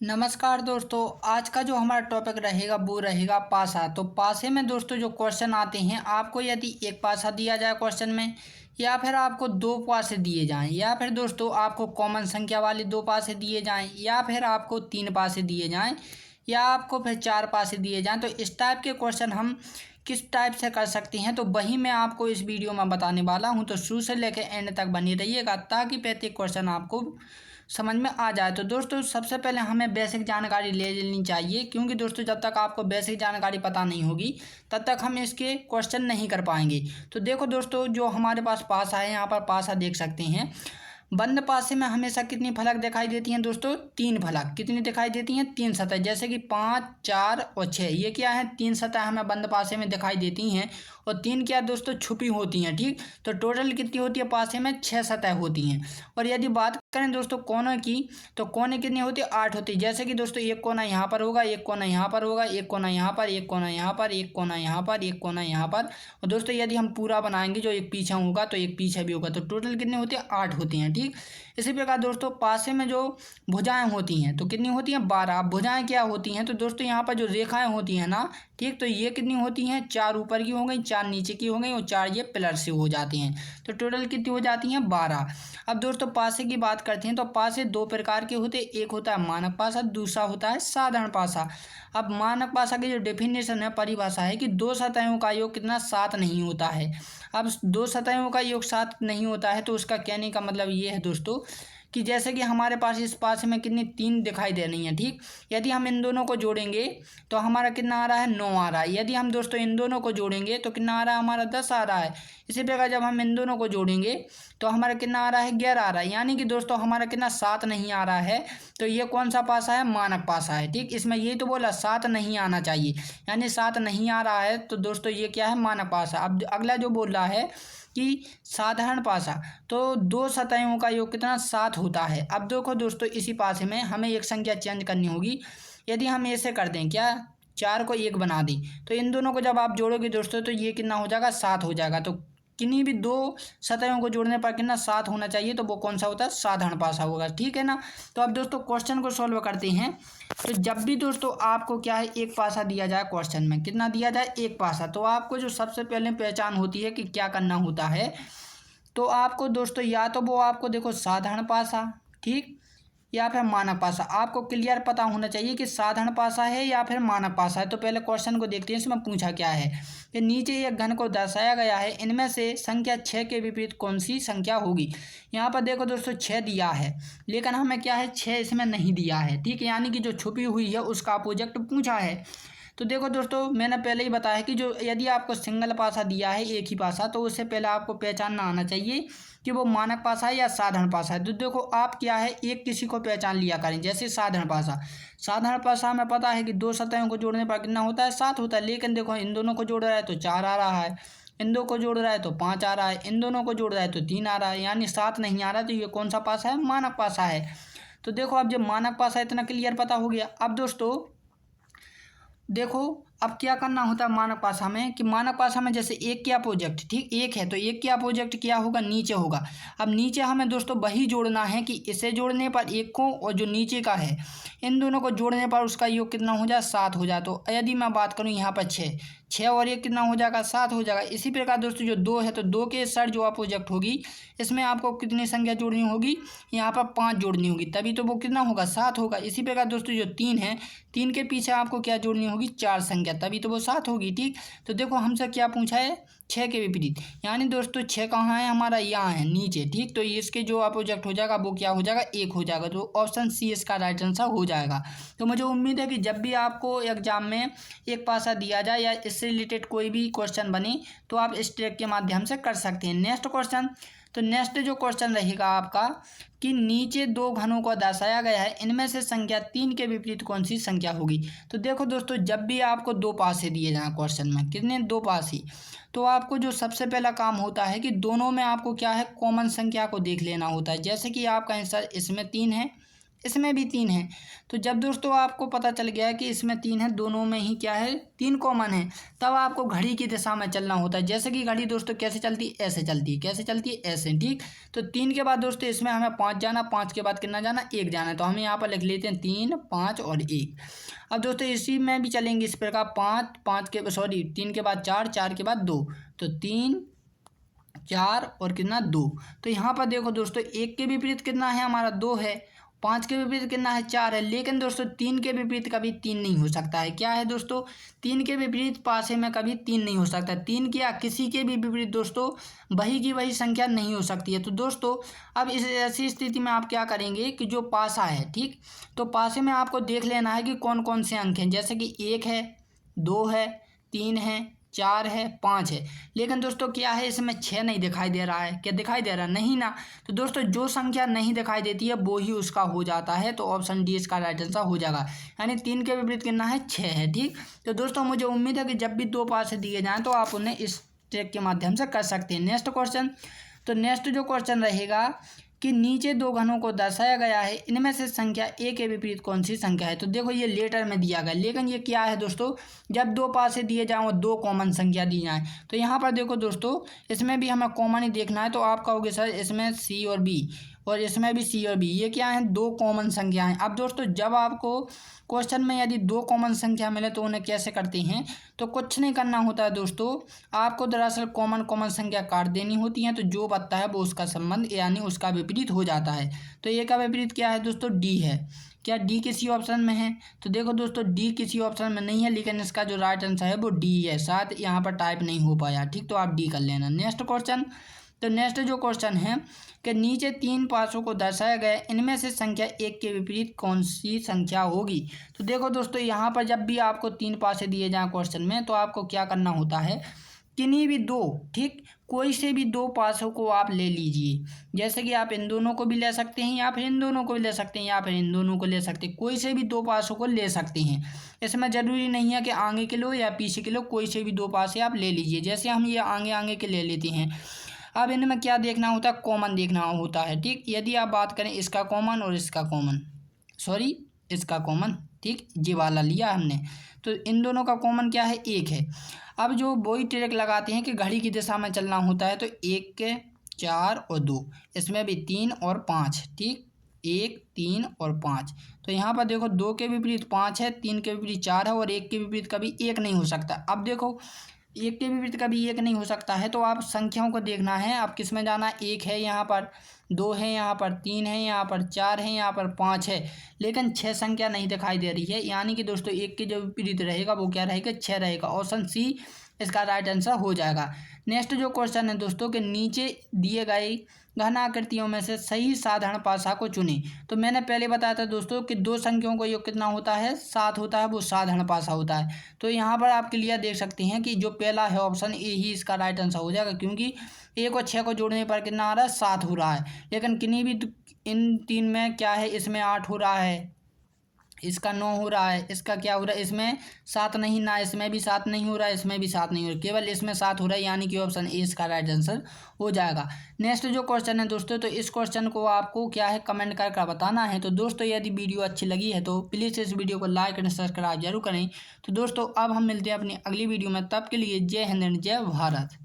नमस्कार दोस्तों। आज का जो हमारा टॉपिक रहेगा वो रहेगा पासा। तो पासे में दोस्तों जो क्वेश्चन आते हैं, आपको यदि एक पासा दिया जाए क्वेश्चन में, या फिर आपको दो पासे दिए जाएं, या फिर दोस्तों आपको कॉमन संख्या वाले दो पासे दिए जाएं, या फिर आपको तीन पासे दिए जाएं, या आपको फिर चार पासे दिए जाएं, तो इस टाइप के क्वेश्चन हम किस टाइप से कर सकते हैं, तो वही मैं आपको इस वीडियो में बताने वाला हूं। तो शुरू से लेकर एंड तक बनी रहिएगा ताकि प्रत्येक क्वेश्चन आपको समझ में आ जाए। तो दोस्तों सबसे पहले हमें बेसिक जानकारी ले लेनी चाहिए, क्योंकि दोस्तों जब तक आपको बेसिक जानकारी पता नहीं होगी तब तक हम इसके क्वेश्चन नहीं कर पाएंगे। तो देखो दोस्तों, जो हमारे पास पासा है, यहाँ पर पासा देख सकते हैं। बंद पासे में हमेशा कितनी फलक दिखाई देती हैं दोस्तों? तीन फलक। कितनी दिखाई देती हैं? तीन सतह। जैसे कि 5, 4 और 6, ये क्या है? तीन सतह हमें बंद पासे में दिखाई देती हैं। और तीन क्या दोस्तों? छुपी होती हैं। ठीक, तो टोटल कितनी होती है पासे में? 6 सतह होती हैं। और यदि बात करें दोस्तों कोनों की, तो कोने कितनी होती है? 8 होती है। जैसे कि दोस्तों एक कोना यहाँ पर होगा, एक कोना यहाँ पर होगा, एक कोना यहाँ पर, एक कोना यहाँ पर, एक कोना यहाँ पर, एक कोना यहाँ पर। और दोस्तों यदि हम पूरा बनाएंगे, जो एक पीछे होगा तो एक पीछे भी होगा, तो टोटल कितनी होती है? 8 होती हैं। ठीक, इसी प्रकार दोस्तों पासे में जो भुजाएं होती हैं तो कितनी होती हैं? 12। अब भुजाएं क्या होती हैं? तो दोस्तों यहाँ पर जो रेखाएं होती हैं ना, ठीक, तो ये कितनी होती हैं? 4 ऊपर की हो गई, 4 नीचे की हो गई, और 4 ये पिलर से हो जाती हैं। तो टोटल कितनी हो जाती हैं? 12। अब दोस्तों पासे की बात करते हैं, तो पासे दो प्रकार के होते हैं। एक होता है मानक पासा, दूसरा होता है साधारण पासा। अब मानक पासा की जो डेफिनेशन है, परिभाषा है कि दो सतहों का योग कितना? 7 नहीं होता है। अब दो सतहों का योग 7 नहीं होता है, तो उसका कहने का मतलब ये है दोस्तों कि जैसे कि हमारे पास इस पासे में कितनी 3 दिखाई दे रही हैं। ठीक, यदि हम इन दोनों को जोड़ेंगे तो हमारा कितना आ रहा है? 9 आ रहा है। यदि हम दोस्तों इन दोनों को जोड़ेंगे तो कितना आ रहा है? हमारा 10 आ रहा है। इसी प्रकार जब हम इन दोनों को जोड़ेंगे तो हमारा कितना आ रहा है? 11 आ रहा है। यानी कि दोस्तों हमारा कितना? 7 नहीं आ रहा है। तो ये कौन सा पासा है? मानक पासा है। ठीक, इसमें यही तो बोला 7 नहीं आना चाहिए, यानी 7 नहीं आ रहा है, तो दोस्तों ये क्या है? मानक पासा। अब अगला जो बोल रहा है कि साधारण पासा, तो दो सतहों का योग कितना? 7 होता है। अब देखो दोस्तों, इसी पासे में हमें एक संख्या चेंज करनी होगी। यदि हम ऐसे कर दें, क्या 4 को 1 बना दें, तो इन दोनों को जब आप जोड़ोगे दोस्तों तो ये कितना हो जाएगा? 7 हो जाएगा। तो किन्हीं भी दो सतहों को जोड़ने पर कितना? 7 होना चाहिए, तो वो कौन सा होता है? साधारण पासा होगा। ठीक है ना। तो अब दोस्तों क्वेश्चन को सॉल्व करते हैं। तो जब भी दोस्तों आपको क्या है? एक पासा दिया जाए क्वेश्चन में, कितना दिया जाए? एक पासा, तो आपको जो सबसे पहले पहचान होती है कि क्या करना होता है, तो आपको दोस्तों या तो वो आपको देखो साधारण पासा, ठीक, या फिर मानक पासा। आपको क्लियर पता होना चाहिए कि साधारण पासा है या फिर मानक पासा है। तो पहले क्वेश्चन को देखते हैं, इसमें पूछा क्या है कि नीचे एक घन को दर्शाया गया है, इनमें से संख्या 6 के विपरीत कौन सी संख्या होगी। यहाँ पर देखो दोस्तों 6 दिया है, लेकिन हमें क्या है? 6 इसमें नहीं दिया है। ठीक है, यानी कि जो छुपी हुई है उसका अपोजिट पूछा है। तो देखो दोस्तों, मैंने पहले ही बताया कि जो यदि आपको सिंगल पासा दिया है, एक ही पासा, तो उससे पहले आपको पहचानना आना चाहिए कि वो मानक पासा है या साधारण पासा है। तो देखो आप क्या है? एक किसी को पहचान लिया करें। जैसे साधारण पासा, साधारण पासा हमें पता है कि दो सतहों को जोड़ने पर कितना होता है? 7 होता है। लेकिन देखो इन दोनों को जोड़ रहा है तो 4 आ रहा है, इन दो को जोड़ रहा है तो 5 आ रहा है, इन दोनों को जोड़ रहा है तो 3 आ रहा है, यानी 7 नहीं आ रहा। तो ये कौन सा पासा है? मानक पासा है। तो देखो अब जब मानक पासा इतना क्लियर पता हो गया, अब दोस्तों देखो अब क्या करना होता है मानक पासा में, कि मानक पासा में जैसे एक के अपोजिट, ठीक, एक है तो एक के अपोजिट क्या होगा? नीचे होगा। अब नीचे हमें दोस्तों वही जोड़ना है कि इसे जोड़ने पर एक को, और जो नीचे का है इन दोनों को जोड़ने पर उसका योग कितना हो जाए? 7 हो जाए। तो यदि मैं बात करूं यहाँ पर 6 और एक कितना हो जाएगा? 7 हो जाएगा। इसी प्रकार दोस्तों जो 2 है, तो 2 के साथ जो अपोजिट होगी इसमें आपको कितनी संख्या जोड़नी होगी? यहाँ पर 5 जोड़नी होगी, तभी तो वो कितना होगा? 7 होगा। इसी प्रकार दोस्तों जो 3 है, 3 के पीछे आपको क्या जोड़नी होगी? 4 संख्या, तभी तो वो 7 होगी। ठीक, तो देखो हमसे क्या पूछा है? 6 के विपरीत, यानी दोस्तों 6 कहाँ है? हमारा यहाँ है नीचे। ठीक, तो इसके जो अपोजिट हो जाएगा वो क्या हो जाएगा? 1 हो जाएगा। तो ऑप्शन सी इसका राइट आंसर हो जाएगा। तो मुझे उम्मीद है कि जब भी आपको एग्जाम में एक पासा दिया जाए या इससे रिलेटेड कोई भी क्वेश्चन बने तो आप इस ट्रिक के माध्यम से कर सकते हैं। नेक्स्ट क्वेश्चन, तो नेक्स्ट जो क्वेश्चन रहेगा आपका कि नीचे दो घनों को दर्शाया गया है, इनमें से संख्या 3 के विपरीत कौन सी संख्या होगी। तो देखो दोस्तों, जब भी आपको दो पासे दिए जाएं क्वेश्चन में, कितने? दो पासे, तो आपको जो सबसे पहला काम होता है कि दोनों में आपको क्या है? कॉमन संख्या को देख लेना होता है। जैसे कि आपका आंसर इसमें 3 है, इसमें भी 3 है। तो जब दोस्तों आपको पता चल गया है कि इसमें 3 है, दोनों में ही क्या है 3 कॉमन है, तब आपको घड़ी की दिशा में चलना होता है। जैसे कि घड़ी दोस्तों कैसे चलती है, ऐसे चलती है। कैसे चलती है, ऐसे, ठीक। तो 3 के बाद दोस्तों इसमें हमें 5 जाना, 5 के बाद कितना जाना, 1 जाना है। तो हम यहाँ पर लिख लेते हैं 3, 5 और 1। अब दोस्तों इसी में भी चलेंगे इस प्रकार, 3 के बाद 4, 4 के बाद 2, तो 3, 4 और कितना 2। तो यहाँ पर देखो दोस्तों 1 के विपरीत कितना है हमारा 2 है, 5 के विपरीत कितना है 4 है। लेकिन दोस्तों 3 के विपरीत कभी 3 नहीं हो सकता है। क्या है दोस्तों, 3 के विपरीत पासे में कभी 3 नहीं हो सकता। 3 क्या किसी के भी विपरीत दोस्तों वही की वही संख्या नहीं हो सकती है। तो दोस्तों अब इस ऐसी स्थिति में आप क्या करेंगे कि जो पासा है, ठीक, तो पासे में आपको देख लेना है कि कौन कौन से अंक हैं। जैसे कि 1 है, 2 है, 3 है, 4 है, 5 है। लेकिन दोस्तों क्या है, इसमें 6 नहीं दिखाई दे रहा है। क्या दिखाई दे रहा है, नहीं ना। तो दोस्तों जो संख्या नहीं दिखाई देती है वो ही उसका हो जाता है। तो ऑप्शन डी इसका राइट आंसर हो जाएगा। यानी 3 के विपरीत कितना है, 6 है, ठीक। तो दोस्तों मुझे उम्मीद है कि जब भी 2 पासे दिए जाएँ तो आप उन्हें इस ट्रिक के माध्यम से कर सकते हैं। नेक्स्ट क्वेश्चन, तो नेक्स्ट जो क्वेश्चन रहेगा कि नीचे 2 घनों को दर्शाया गया है, इनमें से संख्या ए के विपरीत कौन सी संख्या है। तो देखो ये लेटर में दिया गया, लेकिन ये क्या है दोस्तों, जब 2 पासे दिए जाएँ और 2 कॉमन संख्या दी जाए, तो यहाँ पर देखो दोस्तों इसमें भी हमें कॉमन ही देखना है। तो आप कहोगे सर इसमें सी और बी और इसमें भी सी और बी, ये क्या है, 2 कॉमन संख्या हैं। अब दोस्तों जब आपको क्वेश्चन में यदि 2 कॉमन संख्या मिले तो उन्हें कैसे करते हैं, तो कुछ नहीं करना होता है दोस्तों, आपको दरअसल कॉमन संख्या काट देनी होती है। तो जो बनता है वो उसका संबंध यानी उसका विपरीत हो जाता है। तो ए का विपरीत क्या है दोस्तों, डी है। क्या डी किसी ऑप्शन में है, तो देखो दोस्तों डी किसी ऑप्शन में नहीं है, लेकिन इसका जो राइट आंसर है वो डी है। शायद यहाँ पर टाइप नहीं हो पाया, ठीक, तो आप डी कर लेना। नेक्स्ट क्वेश्चन, तो नेक्स्ट जो क्वेश्चन है कि नीचे 3 पासों को दर्शाया गया, इनमें से संख्या 1 के विपरीत कौन सी संख्या होगी। तो देखो दोस्तों यहाँ पर जब भी आपको 3 पासे दिए जाएँ क्वेश्चन में, तो आपको क्या करना होता है, किन्हीं भी 2, ठीक, कोई से भी 2 पासों को आप ले लीजिए। जैसे कि आप इन दोनों को भी ले सकते हैं, या फिर इन दोनों को भी ले सकते हैं, या फिर इन दोनों को ले सकते हैं। कोई से भी 2 पासों को ले सकते हैं। इसमें ज़रूरी नहीं है कि आगे के लो या पीछे के लो, कोई से भी 2 पासे आप ले लीजिए। जैसे हम ये आगे आगे के ले लेते हैं। अब इनमें क्या देखना होता है, कॉमन देखना होता है, ठीक। यदि आप बात करें इसका कॉमन और इसका कॉमन, सॉरी इसका कॉमन, ठीक, ये वाला लिया हमने, तो इन दोनों का कॉमन क्या है, 1 है। अब जो वही ट्रिक लगाते हैं कि घड़ी की दिशा में चलना होता है, तो 1, 4 और 2, इसमें भी 3 और 5, ठीक, 1, 3 और 5। तो यहाँ पर देखो 2 के विपरीत 5 है, 3 के विपरीत 4 है और 1 के विपरीत कभी 1 नहीं हो सकता। अब देखो 1 के विपरीत कभी 1 नहीं हो सकता है, तो आप संख्याओं को देखना है। आप किस में जाना, 1 है यहाँ पर, 2 है यहाँ पर, 3 है यहाँ पर, 4 है यहाँ पर, 5 है, लेकिन 6 संख्या नहीं दिखाई दे रही है। यानी कि दोस्तों 1 के जो विपरीत रहेगा वो क्या रहेगा, 6 रहेगा। ऑप्शन सी इसका राइट आंसर हो जाएगा। नेक्स्ट जो क्वेश्चन है दोस्तों कि नीचे दिए गए घन आकृतियों में से सही साधारण पासा को चुनें। तो मैंने पहले बताया था दोस्तों कि 2 संख्याओं का योग कितना होता है, 7 होता है, वो साधारण पासा होता है। तो यहाँ पर आप क्लियर देख सकते हैं कि जो पहला है ऑप्शन ए ही इसका राइट आंसर हो जाएगा, क्योंकि 1 और 6 को जोड़ने पर कितना आ रहा है, 7 हो रहा है। लेकिन किन्हीं भी इन 3 में क्या है, इसमें 8 हो रहा है, इसका 9 हो रहा है, इसका क्या हो रहा है, इसमें 7 नहीं ना, इसमें भी 7 नहीं हो रहा है, इसमें भी 7 नहीं हो रहा है, केवल इसमें 7 हो रहा है। यानी कि ऑप्शन ए इसका राइट आंसर हो जाएगा। नेक्स्ट जो क्वेश्चन है दोस्तों, तो इस क्वेश्चन को आपको क्या है कमेंट करके बताना है। तो दोस्तों यदि वीडियो अच्छी लगी है तो प्लीज़ इस वीडियो को लाइक एंड सब्सक्राइब जरूर करें। तो दोस्तों अब हम मिलते हैं अपनी अगली वीडियो में, तब के लिए जय हिंद, जय भारत।